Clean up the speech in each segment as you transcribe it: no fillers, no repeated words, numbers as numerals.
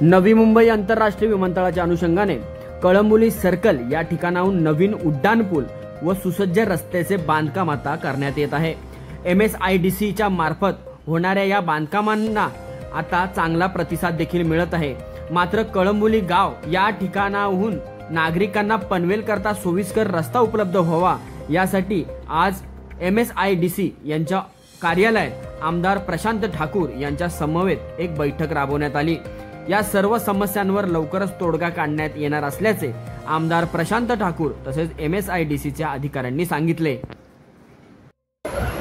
नवी मुंबई आंतरराष्ट्रीय विमानतळाच्या अनुषंगाने कळंबोली सर्कल या ठिकाणाहून नवीन उड्डाणपूल व सुसज्ज रस्त्याचे बांधकाम आता करण्यात येत आहे। MSIDCच्या मार्फत होणाऱ्या या बांधकामांना आता चांगला प्रतिसाद देखील मिळत आहे। मात्र कळंबोली गाव या ठिकाणाहून नागरिकांना पनवेल करता सोयीस्कर रस्ता उपलब्ध व्हावा यासाठी आज MSIDC यांच्या कार्यालयात आमदार प्रशांत ठाकूर यांच्या समवेत एक बैठक राबवण्यात आली। या सर्व समस्यांवर लवकरच तोडगा काढण्यात येणार असल्याचे आमदार प्रशांत ठाकूर तसेच MSIDCच्या अधिकाऱ्यांनी सांगितले।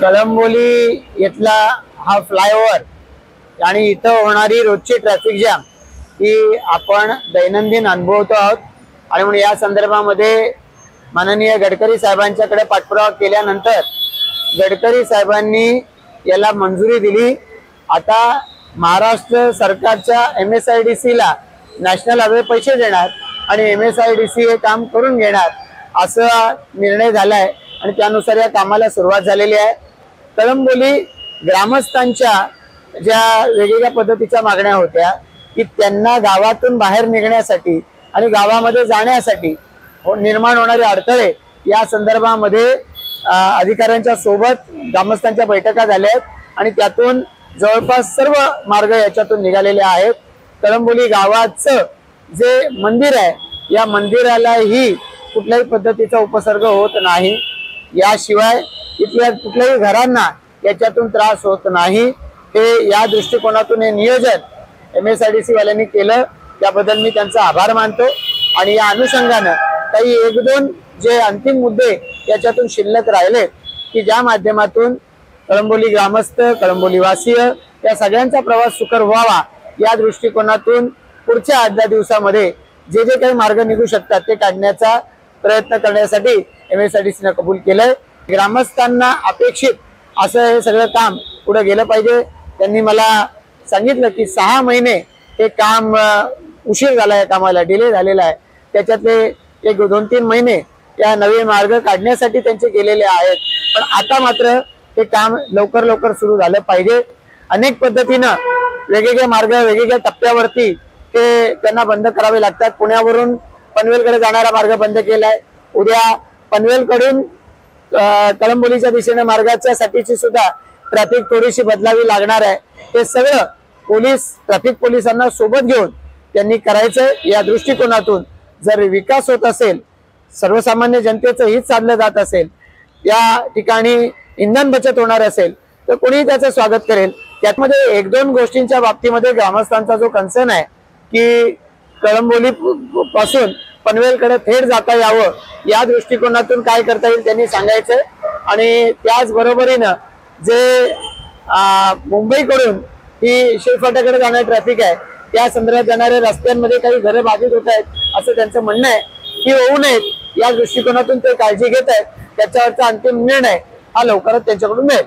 कळंबोली इथला हा फ्लायओव्हर आणि इथं होणारी रोजची ट्रॅफिक जॅम ही आपण दैनंदिन अनुभवतो आहोत आणि म्हणून या संदर्भामध्ये माननीय गडकरी साहेबांच्याकडे पाठपुरावा केल्यानंतर गडकरी साहेबांनी याला मंजुरी दिली। आता महाराष्ट्र सरकारच्या MSIDCला नॅशनल हायवे पैसे देणार आणि MSIDC हे काम करून घेणार असा निर्णय झालाय आणि त्यानुसार या कामाला सुरुवात झालेली आहे। कळंबोली ग्रामस्थांच्या ज्या वेगवेगळ्या पद्धतीच्या मागण्या होत्या की त्यांना गावातून बाहेर निघण्यासाठी आणि गावामध्ये जाण्यासाठी निर्माण होणारे अडथळे या संदर्भामध्ये अधिकाऱ्यांच्या सोबत ग्रामस्थांच्या बैठका झाल्या आहेत आणि त्यातून जवळपास सर्व मार्ग याच्यातून निघालेले आहेत। कळंबोली गावाचं जे मंदिर आहे या मंदिरालाही कुठल्याही पद्धतीचा उपसर्ग होत नाही, याशिवाय इथल्या कुठल्याही घरांना याच्यातून त्रास होत नाही। हे या दृष्टिकोनातून हे नियोजन MSIDC वाल्यांनी केलं, त्याबद्दल मी त्यांचा आभार मानतो आणि या अनुषंगानं काही एक दोन जे अंतिम मुद्दे याच्यातून शिल्लक राहिले की ज्या माध्यमातून कळंबोली ग्रामस्थ कळंबोली वासीय या सगळ्यांचा प्रवास सुकर व्हावा या दृष्टिकोनातून पुढच्या 8-10 दिवसामध्ये जे जे काही मार्ग निघू शकतात ते काढण्याचा प्रयत्न करण्यासाठी MSIDCने कबूल केलंय। ग्रामस्थांना अपेक्षित असं हे सगळं काम पुढे गेलं पाहिजे। त्यांनी मला सांगितलं की 6 महिने हे काम उशीर झाला आहे, कामाला डिले झालेला आहे, त्याच्यातले 1-2-3 महिने या नवे मार्ग काढण्यासाठी त्यांचे गेलेले आहेत, पण आता मात्र हे काम लवकर सुरू झालं पाहिजे। अनेक पद्धतीनं वेगवेगळे मार्ग वेगवेगळ्या टप्प्यावरती ते त्यांना बंद करावे लागतात। पुण्यावरून पनवेलकडे जाणारा मार्ग बंद केलाय, उद्या पनवेलकडून कळंबोलीच्या दिशेने मार्गाच्या साठीची सुद्धा ट्रॅफिक थोडीशी बदलावी लागणार आहे। हे सगळं ट्रॅफिक पोलिसांना सोबत घेऊन त्यांनी करायचंय। या दृष्टिकोनातून जर विकास होत असेल, सर्वसामान्य जनतेचं हित साधलं जात असेल, या ठिकाणी इंधन बचत होणार असेल तर कोणीही त्याचं स्वागत करेल। त्यामध्ये 1-2 गोष्टींच्या बाबतीमध्ये ग्रामस्थांचा जो कन्सर्न आहे की कळंबोली पासून पनवेलकडे थेट जाता यावं या दृष्टिकोनातून काय करता येईल त्यांनी सांगायचंय आणि त्याच बरोबरीनं जे मुंबईकडून ही शिरफाट्याकडे जाणारी ट्रॅफिक आहे त्या संदर्भात जाणाऱ्या रस्त्यांमध्ये काही घरं बाधित होत आहेत असं त्यांचं म्हणणं आहे की होऊ नयेत या दृष्टिकोनातून ते काळजी घेत आहेत। त्याच्यावरचा अंतिम निर्णय हा लवकरच त्यांच्याकडून मिळेल।